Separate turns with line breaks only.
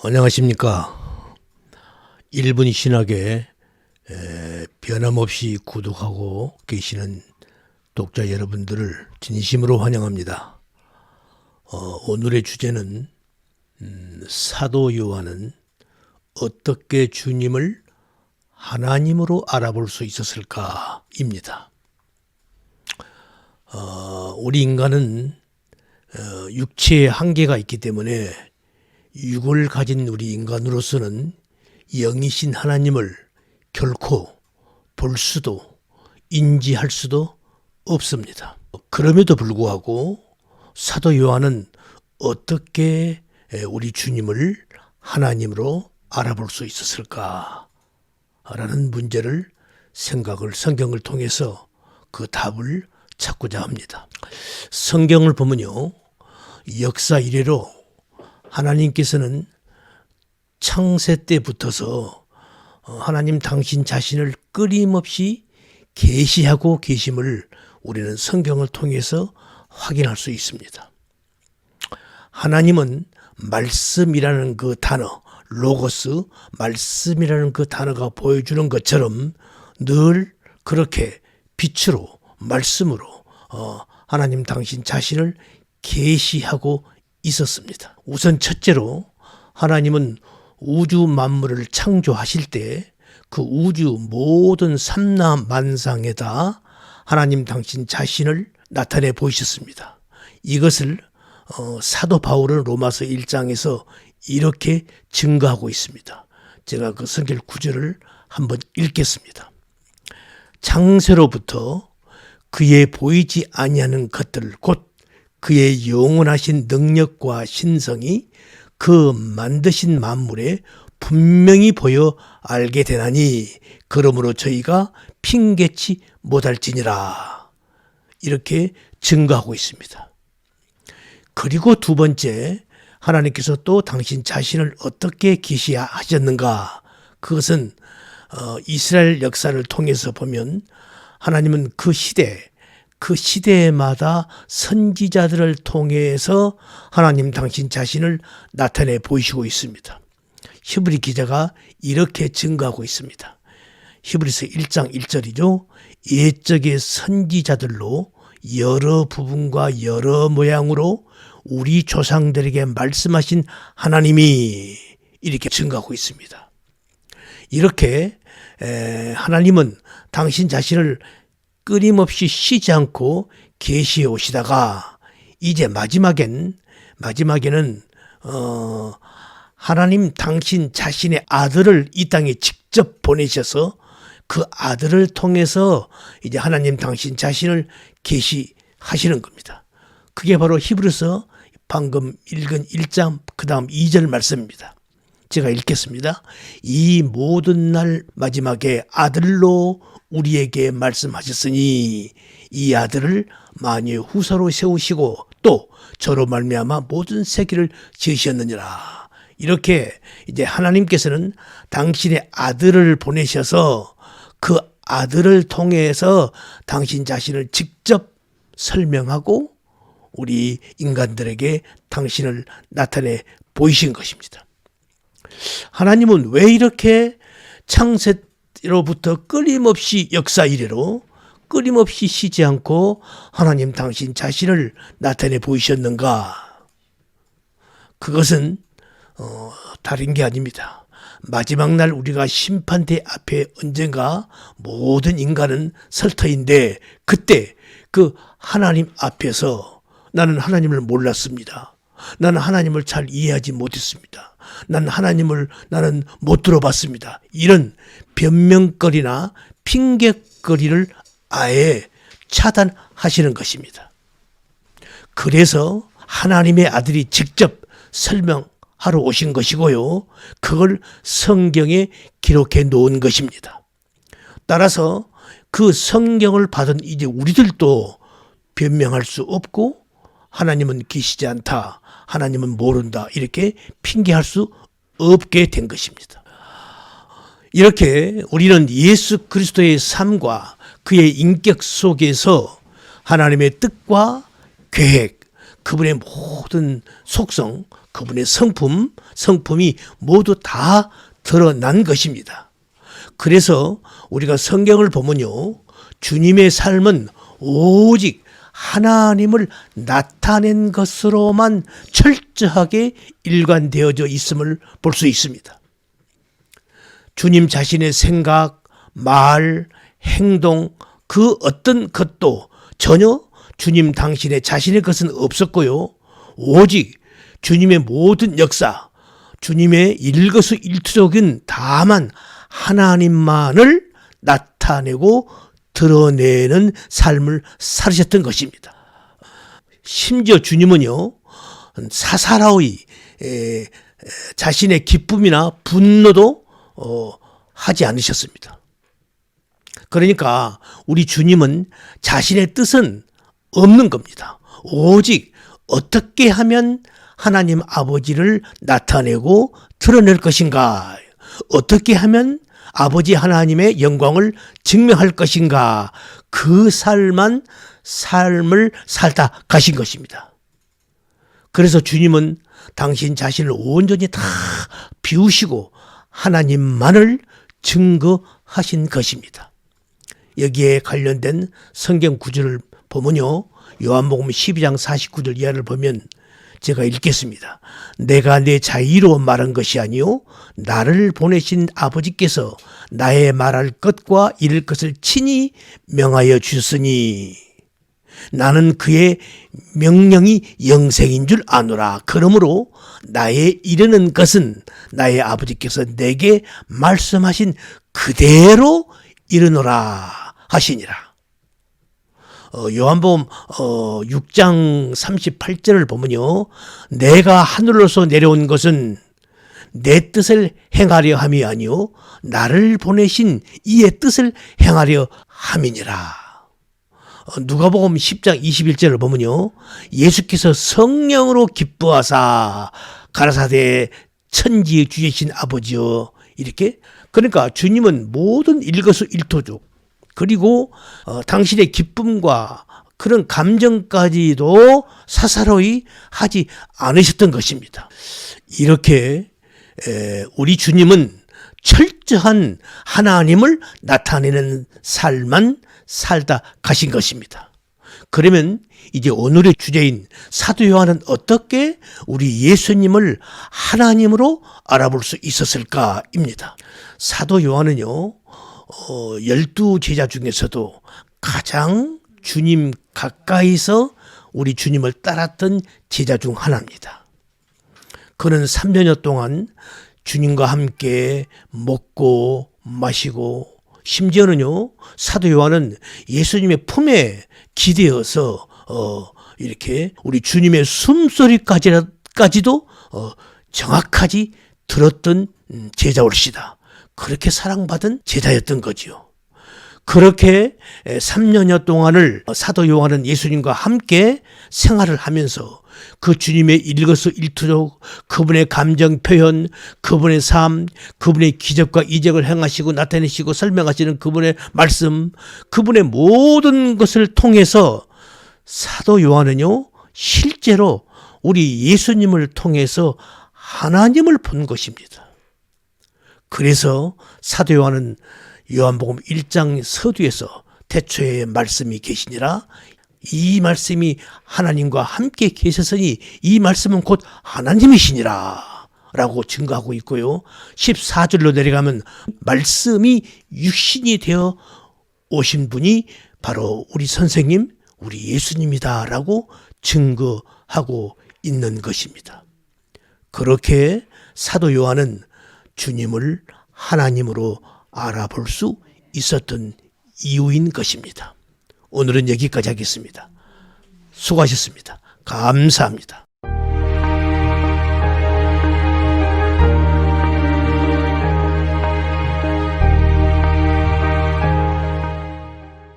안녕하십니까. 1분 신학에 변함없이 구독하고 계시는 독자 여러분들을 진심으로 환영합니다. 오늘의 주제는 사도 요한은 어떻게 주님을 하나님으로 알아볼 수 있었을까입니다. 우리 인간은 육체의 한계가 있기 때문에 육을 가진 우리 인간으로서는 영이신 하나님을 결코 볼 수도 인지할 수도 없습니다. 그럼에도 불구하고 사도 요한은 어떻게 우리 주님을 하나님으로 알아볼 수 있었을까라는 문제를 성경을 통해서 그 답을 찾고자 합니다. 성경을 보면요, 역사 이래로 하나님께서는 창세 때부터서 하나님 당신 자신을 끊임없이 계시하고 계심을 우리는 성경을 통해서 확인할 수 있습니다. 하나님은 말씀이라는 그 단어, 로고스, 말씀이라는 그 단어가 보여주는 것처럼 늘 그렇게 빛으로, 말씀으로 하나님 당신 자신을 계시하고 있었습니다. 우선 첫째로 하나님은 우주 만물을 창조하실 때 그 우주 모든 삼라만상에다 하나님 당신 자신을 나타내 보이셨습니다. 이것을 사도 바울은 로마서 1장에서 이렇게 증거하고 있습니다. 제가 그 성경 구절을 한번 읽겠습니다. 창세로부터 그의 보이지 아니하는 것들 곧 그의 영원하신 능력과 신성이 그 만드신 만물에 분명히 보여 알게 되나니 그러므로 저희가 핑계치 못할지니라. 이렇게 증거하고 있습니다. 그리고 두 번째, 하나님께서 또 당신 자신을 어떻게 계시하셨는가? 그것은 이스라엘 역사를 통해서 보면 하나님은 그 시대마다 선지자들을 통해서 하나님 당신 자신을 나타내 보이시고 있습니다. 히브리 기자가 이렇게 증거하고 있습니다. 히브리서 1장 1절이죠. 옛적의 선지자들로 여러 부분과 여러 모양으로 우리 조상들에게 말씀하신 하나님이 이렇게 증거하고 있습니다. 이렇게 하나님은 당신 자신을 끊임없이 쉬지 않고 계시해 오시다가 이제 마지막에는 하나님 당신 자신의 아들을 이 땅에 직접 보내셔서 그 아들을 통해서 이제 하나님 당신 자신을 계시하시는 겁니다. 그게 바로 히브리서 방금 읽은 1장 그 다음 2절 말씀입니다. 제가 읽겠습니다. 이 모든 날 마지막에 아들로 우리에게 말씀하셨으니 이 아들을 만유의 후사로 세우시고 또 저로 말미암아 모든 세계를 지으셨느니라. 이렇게 이제 하나님께서는 당신의 아들을 보내셔서 그 아들을 통해서 당신 자신을 직접 설명하고 우리 인간들에게 당신을 나타내 보이신 것입니다. 하나님은 왜 이렇게 창세로부터 끊임없이 역사 이래로 끊임없이 쉬지 않고 하나님 당신 자신을 나타내 보이셨는가? 그것은 다른 게 아닙니다. 마지막 날 우리가 심판대 앞에 언젠가 모든 인간은 설 터인데 그때 그 하나님 앞에서 나는 하나님을 몰랐습니다. 나는 하나님을 잘 이해하지 못했습니다. 나는 못 들어봤습니다. 이런 변명거리나 핑계거리를 아예 차단하시는 것입니다. 그래서 하나님의 아들이 직접 설명하러 오신 것이고요. 그걸 성경에 기록해 놓은 것입니다. 따라서 그 성경을 받은 이제 우리들도 변명할 수 없고 하나님은 계시지 않다, 하나님은 모른다 이렇게 핑계할 수 없게 된 것입니다. 이렇게 우리는 예수 그리스도의 삶과 그의 인격 속에서 하나님의 뜻과 계획, 그분의 모든 속성, 그분의 성품이 모두 다 드러난 것입니다. 그래서 우리가 성경을 보면요, 주님의 삶은 오직 하나님을 나타낸 것으로만 철저하게 일관되어져 있음을 볼 수 있습니다. 주님 자신의 생각, 말, 행동, 그 어떤 것도 전혀 주님 당신의 자신의 것은 없었고요. 오직 주님의 모든 역사, 주님의 일거수일투족인 다만 하나님만을 나타내고 드러내는 삶을 살으셨던 것입니다. 심지어 주님은요, 사사로이 자신의 기쁨이나 분노도 하지 않으셨습니다. 그러니까 우리 주님은 자신의 뜻은 없는 겁니다. 오직 어떻게 하면 하나님 아버지를 나타내고 드러낼 것인가, 어떻게 하면 아버지 하나님의 영광을 증명할 것인가, 그 삶을 살다 가신 것입니다. 그래서 주님은 당신 자신을 온전히 다 비우시고 하나님만을 증거하신 것입니다. 여기에 관련된 성경 구절을 보면요, 요한복음 12장 49절 이하를 보면 제가 읽겠습니다. 내가 내 자의로 말한 것이 아니요 나를 보내신 아버지께서 나의 말할 것과 이를 것을 친히 명하여 주셨으니 나는 그의 명령이 영생인 줄 아노라. 그러므로 나의 이르는 것은 나의 아버지께서 내게 말씀하신 그대로 이르노라 하시니라. 요한복음 6장 38절을 보면요, 내가 하늘로서 내려온 것은 내 뜻을 행하려 함이 아니요 나를 보내신 이의 뜻을 행하려 함이니라. 누가복음 10장 21절을 보면요, 예수께서 성령으로 기뻐하사 가라사대 천지의 주이신 아버지여, 이렇게. 그러니까 주님은 모든 일거수일투족, 그리고 당신의 기쁨과 그런 감정까지도 사사로이 하지 않으셨던 것입니다. 이렇게 우리 주님은 철저한 하나님을 나타내는 삶만 살다 가신 것입니다. 그러면 이제 오늘의 주제인 사도 요한은 어떻게 우리 예수님을 하나님으로 알아볼 수 있었을까입니다. 사도 요한은요, 12 제자 중에서도 가장 주님 가까이서 우리 주님을 따랐던 제자 중 하나입니다. 그는 3년여 동안 주님과 함께 먹고 마시고, 심지어는요, 사도 요한은 예수님의 품에 기대어서 이렇게 우리 주님의 숨소리까지도 정확하게 들었던 제자올시다. 그렇게 사랑받은 제자였던 거지요. 그렇게 3년여 동안을 사도 요한은 예수님과 함께 생활을 하면서 그 주님의 일거수일투족, 그분의 감정 표현, 그분의 삶, 그분의 기적과 이적을 행하시고 나타내시고 설명하시는 그분의 말씀, 그분의 모든 것을 통해서 사도 요한은요, 실제로 우리 예수님을 통해서 하나님을 본 것입니다. 그래서 사도 요한은 요한복음 1장 서두에서 태초에 말씀이 계시니라, 이 말씀이 하나님과 함께 계셨으니 이 말씀은 곧 하나님이시니라 라고 증거하고 있고요. 14절로 내려가면 말씀이 육신이 되어 오신 분이 바로 우리 선생님, 우리 예수님이다 라고 증거하고 있는 것입니다. 그렇게 사도 요한은 주님을 하나님으로 알아볼 수 있었던 이유인 것입니다. 오늘은 여기까지 하겠습니다. 수고하셨습니다. 감사합니다.